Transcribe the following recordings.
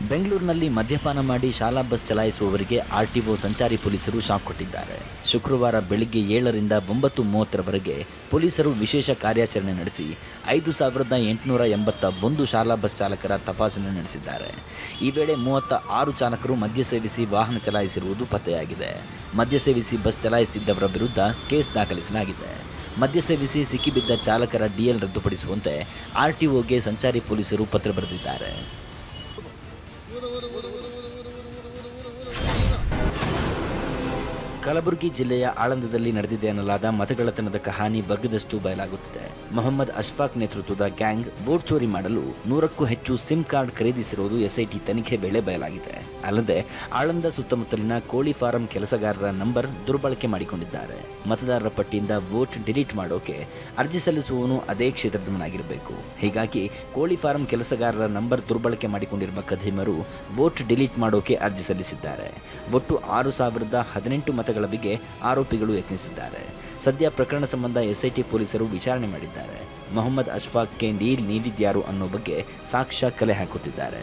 ಬೆಂಗಳೂರಿನಲ್ಲಿ ಮದ್ಯಪಾನ ಮಾಡಿ ಶಾಲಾ ಬಸ್ ಚಲಾಯಿಸುವವರಿಗೆ ಆರ್ಟಿಒ ಸಂಚಾರಿ ಪೊಲೀಸರು ಶಾಕ್ ಕೊಟ್ಟಿದ್ದಾರೆ. ಶುಕ್ರವಾರ ಬೆಳಿಗ್ಗೆ 7ರಿಂದ 9:30ರವರೆಗೆ ಪೊಲೀಸರು ವಿಶೇಷ ಕಾರ್ಯಾಚರಣೆ ನಡೆಸಿ 5,881 ಶಾಲಾ ಬಸ್ ಚಾಲಕರ ತಪಾಸಣೆ ನಡೆಸಿದ್ದಾರೆ. ಈ ವೇಳೆ 36 ಚಾಲಕರು ಮದ್ಯ ಸೇವಿಸಿ ವಾಹನ ಚಲಾಯಿಸಿರುವುದು ಪತ್ತೆಯಾಗಿದೆ. ಮದ್ಯ ಸೇವಿಸಿ ಬಸ್ ಚಲಾಯಿಸುತ್ತಿದ್ದವರ ವಿರುದ್ಧ ಕೇಸ್ ದಾಖಲಿಸಲಾಗಿದೆ. ಮದ್ಯ ಸೇವಿಸಿ ಸಿಕ್ಕಿಬಿದ್ದ ಚಾಲಕರ ಡಿಎಲ್ ರದ್ದುಪಡಿಸುವಂತೆ ಆರ್ಟಿಒಗೆ ಸಂಚಾರಿ ಪೊಲೀಸರು ಪತ್ರ ಬರೆದಿದ್ದಾರೆ. ಕಲಬುರಗಿ ಜಿಲ್ಲೆಯ ಆಳಂದದಲ್ಲಿ ನಡೆದಿದೆ ಎನ್ನಲಾದ ಮತಗಳ್ಳತನದ ಕಹಾನಿ ಬಗ್ಗದಷ್ಟು ಬಯಲಾಗುತ್ತಿದೆ. ಮೊಹಮ್ಮದ್ ಅಶ್ಫಾಕ್ ನೇತೃತ್ವದ ಗ್ಯಾಂಗ್ ವೋಟ್ ಚೋರಿ ಮಾಡಲು 100ಕ್ಕೂ ಹೆಚ್ಚು ಸಿಮ್ ಕಾರ್ಡ್ ಖರೀದಿಸಿರುವುದು ಎಸ್ಐಟಿ ತನಿಖೆ ವೇಳೆ ಬಯಲಾಗಿದೆ. ಅಲ್ಲದೆ ಆಳಂದ ಸುತ್ತಮುತ್ತಲಿನ ಕೋಳಿ ಫಾರಂ ಕೆಲಸಗಾರರ ನಂಬರ್ ದುರ್ಬಳಕೆ ಮಾಡಿಕೊಂಡಿದ್ದಾರೆ. ಮತದಾರರ ಪಟ್ಟಿಯಿಂದ ವೋಟ್ ಡಿಲೀಟ್ ಮಾಡೋಕೆ ಅರ್ಜಿ ಸಲ್ಲಿಸುವವನು ಅದೇ ಕ್ಷೇತ್ರದವನಾಗಿರಬೇಕು. ಹೀಗಾಗಿ ಕೋಳಿ ಫಾರಂ ಕೆಲಸಗಾರರ ನಂಬರ್ ದುರ್ಬಳಕೆ ಮಾಡಿಕೊಂಡಿರುವ ಕದೀಮರು ವೋಟ್ ಡಿಲೀಟ್ ಮಾಡೋಕೆ ಅರ್ಜಿ ಸಲ್ಲಿಸಿದ್ದಾರೆ. ಒಟ್ಟು 6,018 ಮತಗಳ ಬಗ್ಗೆ ಆರೋಪಿಗಳು ಯತ್ನಿಸಿದ್ದಾರೆ. ಸದ್ಯ ಪ್ರಕರಣ ಸಂಬಂಧ ಎಸ್ಐಟಿ ಪೊಲೀಸರು ವಿಚಾರಣೆ ಮಾಡಿದ್ದಾರೆ. ಮೊಹಮ್ಮದ್ ಅಶ್ಫಾಕ್ಗೆ ಡೀಲ್ ನೀಡಿದ್ಯಾರು ಅನ್ನೋ ಬಗ್ಗೆ ಸಾಕ್ಷ್ಯ ಕಲೆ ಹಾಕುತ್ತಿದ್ದಾರೆ.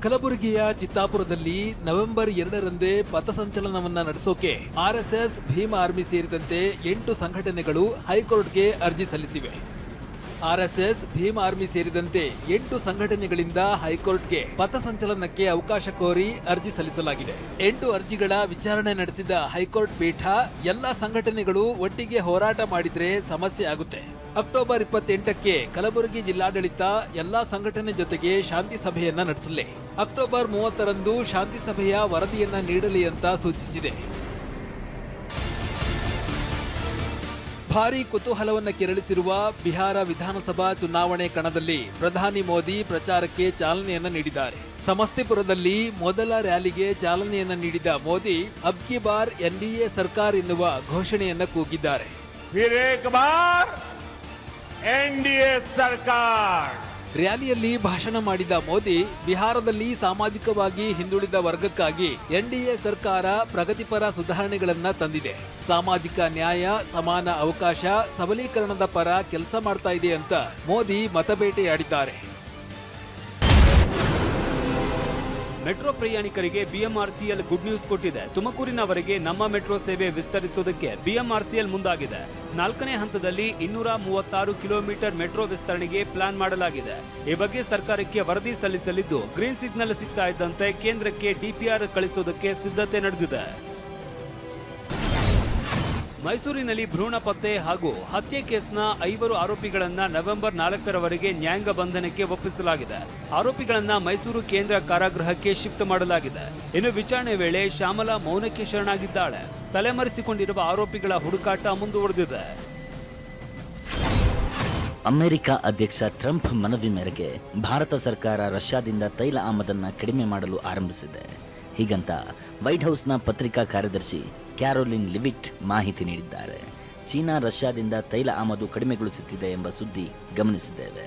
ಕಲಬುರಗಿಯ ಚಿತ್ತಾಪುರದಲ್ಲಿ ನವೆಂಬರ್ 2ರಂದೇ ಪಥಸಂಚಲನವನ್ನ ನಡೆಸೋಕೆ ಆರ್ಎಸ್ಎಸ್, ಭೀಮ್ ಆರ್ಮಿ ಸೇರಿದಂತೆ 8 ಸಂಘಟನೆಗಳು ಹೈಕೋರ್ಟ್ಗೆ ಅರ್ಜಿ ಸಲ್ಲಿಸಿವೆ. ಆರ್ಎಸ್ಎಸ್, ಭೀಮ್ ಆರ್ಮಿ ಸೇರಿದಂತೆ 8 ಸಂಘಟನೆಗಳಿಂದ ಹೈಕೋರ್ಟ್ಗೆ ಪಥಸಂಚಲನಕ್ಕೆ ಅವಕಾಶ ಕೋರಿ ಅರ್ಜಿ ಸಲ್ಲಿಸಲಾಗಿದೆ. 8 ಅರ್ಜಿಗಳ ವಿಚಾರಣೆ ನಡೆಸಿದ ಹೈಕೋರ್ಟ್ ಪೀಠ ಎಲ್ಲ ಸಂಘಟನೆಗಳು ಒಟ್ಟಿಗೆ ಹೋರಾಟ ಮಾಡಿದ್ರೆ ಸಮಸ್ಯೆ ಆಗುತ್ತೆ. ಅಕ್ಟೋಬರ್ 28ಕ್ಕೆ ಕಲಬುರಗಿ ಜಿಲ್ಲಾಡಳಿತ ಎಲ್ಲಾ ಸಂಘಟನೆ ಜೊತೆಗೆ ಶಾಂತಿ ಸಭೆಯನ್ನ ನಡೆಸಲಿ. ಅಕ್ಟೋಬರ್ 30ರಂದು ಶಾಂತಿ ಸಭೆಯ ವರದಿಯನ್ನ ನೀಡಲಿ ಅಂತ ಸೂಚಿಸಿದೆ. ಭಾರೀ ಕುತೂಹಲವನ್ನು ಕೆರಳಿಸಿರುವ ಬಿಹಾರ ವಿಧಾನಸಭಾ ಚುನಾವಣೆ ಕಣದಲ್ಲಿ ಪ್ರಧಾನಿ ಮೋದಿ ಪ್ರಚಾರಕ್ಕೆ ಚಾಲನೆಯನ್ನ ನೀಡಿದ್ದಾರೆ. ಸಮಸ್ತಿಪುರದಲ್ಲಿ ಮೊದಲ ರ್ಯಾಲಿಗೆ ಚಾಲನೆಯನ್ನ ನೀಡಿದ ಮೋದಿ ಅಬ್ ಕಿ ಬಾರ್ ಎನ್ಡಿಎ ಸರ್ಕಾರ ಎನ್ನುವ ಘೋಷಣೆಯನ್ನ ಕೂಗಿದ್ದಾರೆ. ರ್ಯಾಲಿಯಲ್ಲಿ ಭಾಷಣ ಮಾಡಿದ ಮೋದಿ ಬಿಹಾರದಲ್ಲಿ ಸಾಮಾಜಿಕವಾಗಿ ಹಿಂದುಳಿದ ವರ್ಗಕ್ಕಾಗಿ ಎನ್ಡಿಎ ಸರ್ಕಾರ ಪ್ರಗತಿಪರ ಸುಧಾರಣೆಗಳನ್ನ ತಂದಿದೆ. ಸಾಮಾಜಿಕ ನ್ಯಾಯ, ಸಮಾನ ಅವಕಾಶ, ಸಬಲೀಕರಣದ ಪರ ಕೆಲಸ ಮಾಡ್ತಾ ಇದೆ ಅಂತ ಮೋದಿ ಮತಬೇಟೆಯಾಡಿದ್ದಾರೆ. ಮೆಟ್ರೋ ಪ್ರಯಾಣಿಕರಿಗೆ ಬಿಎಂಆರ್ಸಿಎಲ್ ಗುಡ್ ನ್ಯೂಸ್ ಕೊಟ್ಟಿದೆ. ತುಮಕೂರಿನವರೆಗೆ ನಮ್ಮ ಮೆಟ್ರೋ ಸೇವೆ ವಿಸ್ತರಿಸುವುದಕ್ಕೆ ಬಿಎಂಆರ್ಸಿಎಲ್ ಮುಂದಾಗಿದೆ. 4ನೇ ಹಂತದಲ್ಲಿ 236 ಕಿಲೋಮೀಟರ್ ಮೆಟ್ರೋ ವಿಸ್ತರಣೆಗೆ ಪ್ಲಾನ್ ಮಾಡಲಾಗಿದೆ. ಈ ಬಗ್ಗೆ ಸರ್ಕಾರಕ್ಕೆ ವರದಿ ಸಲ್ಲಿಸಲಿದ್ದು, ಗ್ರೀನ್ ಸಿಗ್ನಲ್ ಸಿಗ್ತಾ ಇದ್ದಂತೆ ಕೇಂದ್ರಕ್ಕೆ ಡಿಪಿಆರ್ ಕಳಿಸುವುದಕ್ಕೆ ಸಿದ್ಧತೆ ನಡೆದಿದೆ. ಮೈಸೂರಿನಲ್ಲಿ ಭ್ರೂಣ ಪತ್ತೆ ಹಾಗೂ ಹತ್ಯೆ ಕೇಸ್ನ 5 ಆರೋಪಿಗಳನ್ನ ನವೆಂಬರ್ 4ರವರೆಗೆ ನ್ಯಾಯಾಂಗ ಬಂಧನಕ್ಕೆ ಒಪ್ಪಿಸಲಾಗಿದೆ. ಆರೋಪಿಗಳನ್ನ ಮೈಸೂರು ಕೇಂದ್ರ ಕಾರಾಗೃಹಕ್ಕೆ ಶಿಫ್ಟ್ ಮಾಡಲಾಗಿದೆ. ಇನ್ನು ವಿಚಾರಣೆ ವೇಳೆ ಶ್ಯಾಮಲಾ ಮೌನಕ್ಕೆ ಶರಣಾಗಿದ್ದಾಳೆ. ತಲೆಮರೆಸಿಕೊಂಡಿರುವ ಆರೋಪಿಗಳ ಹುಡುಕಾಟ ಮುಂದುವರೆದಿದೆ. ಅಮೆರಿಕ ಅಧ್ಯಕ್ಷ ಟ್ರಂಪ್ ಮನವಿ ಮೇರೆಗೆ ಭಾರತ ಸರ್ಕಾರ ರಷ್ಯಾದಿಂದ ತೈಲ ಆಮದನ್ನು ಕಡಿಮೆ ಮಾಡಲು ಆರಂಭಿಸಿದೆ. ಹೀಗಂತ ವೈಟ್ ಹೌಸ್ನ ಪತ್ರಿಕಾ ಕಾರ್ಯದರ್ಶಿ ಕ್ಯಾರೋಲಿನ್ ಲಿವಿಟ್ ಮಾಹಿತಿ ನೀಡಿದ್ದಾರೆ. ಚೀನಾ ರಷ್ಯಾದಿಂದ ತೈಲ ಆಮದು ಕಡಿಮೆಗೊಳಿಸುತ್ತಿದೆ ಎಂಬ ಸುದ್ದಿ ಗಮನಿಸಿದ್ದೇವೆ.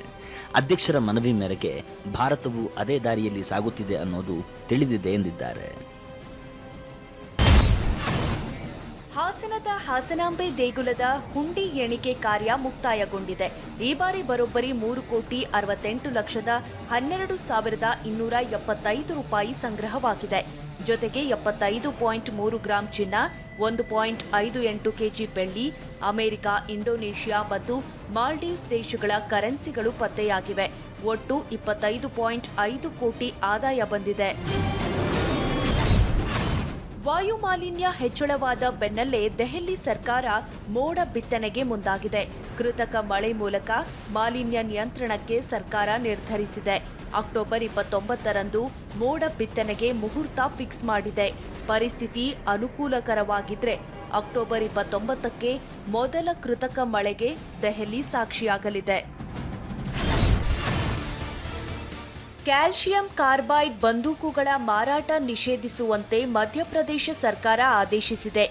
ಅಧ್ಯಕ್ಷರ ಮನವಿ ಮೇರೆಗೆ ಭಾರತವು ಅದೇ ದಾರಿಯಲ್ಲಿ ಸಾಗುತ್ತಿದೆ ಅನ್ನೋದು ತಿಳಿದಿದೆ ಎಂದಿದ್ದಾರೆ. ಹಾಸನದ ಹಾಸನಾಂಬೆ ದೇಗುಲದ ಹುಂಡಿ ಎಣಿಕೆ ಕಾರ್ಯ ಮುಕ್ತಾಯಗೊಂಡಿದೆ. ಈ ಬಾರಿ ಬರೋಬ್ಬರಿ 3,68,12,275 ರೂಪಾಯಿ ಸಂಗ್ರಹವಾಗಿದೆ. ಜೊತೆಗೆ 75.3 ಗ್ರಾಂ ಚಿನ್ನ, 1.58 ಕೆಜಿ ಬೆಳ್ಳಿ, ಅಮೆರಿಕ, ಇಂಡೋನೇಷ್ಯಾ ಮತ್ತು ಮಾಲ್ಡೀವ್ಸ್ ದೇಶಗಳ ಕರೆನ್ಸಿಗಳು ಪತ್ತೆಯಾಗಿವೆ. ಒಟ್ಟು 25.5 ಕೋಟಿ ಆದಾಯ ಬಂದಿದೆ. ವಾಯು ಮಾಲಿನ್ಯ ಹೆಚ್ಚಳವಾದ ಬೆನ್ನಲ್ಲೇ ದೆಹಲಿ ಸರ್ಕಾರ ಮೋಡ ಬಿತ್ತನೆಗೆ ಮುಂದಾಗಿದೆ. ಕೃತಕ ಮಳೆ ಮೂಲಕ ಮಾಲಿನ್ಯ ನಿಯಂತ್ರಣಕ್ಕೆ ಸರ್ಕಾರ ನಿರ್ಧರಿಸಿದೆ. ಅಕ್ಟೋಬರ್ 29ರಂದು ಮೋಡ ಬಿತ್ತನೆಗೆ ಮುಹೂರ್ತ ಫಿಕ್ಸ್ ಮಾಡಿದೆ. ಪರಿಸ್ಥಿತಿ ಅನುಕೂಲಕರವಾಗಿದ್ರೆ ಅಕ್ಟೋಬರ್ 29ಕ್ಕೆ ಮೊದಲ ಕೃತಕ ಮಳೆಗೆ ದೆಹಲಿ ಸಾಕ್ಷಿಯಾಗಲಿದೆ. ಕ್ಯಾಲ್ಸಿಯಂ ಕಾರ್ಬೈಡ್ ಬಂದೂಕುಗಳ ಮಾರಾಟ ನಿಷೇಧಿಸುವಂತೆ ಮಧ್ಯಪ್ರದೇಶ ಸರ್ಕಾರ ಆದೇಶಿಸಿದೆ.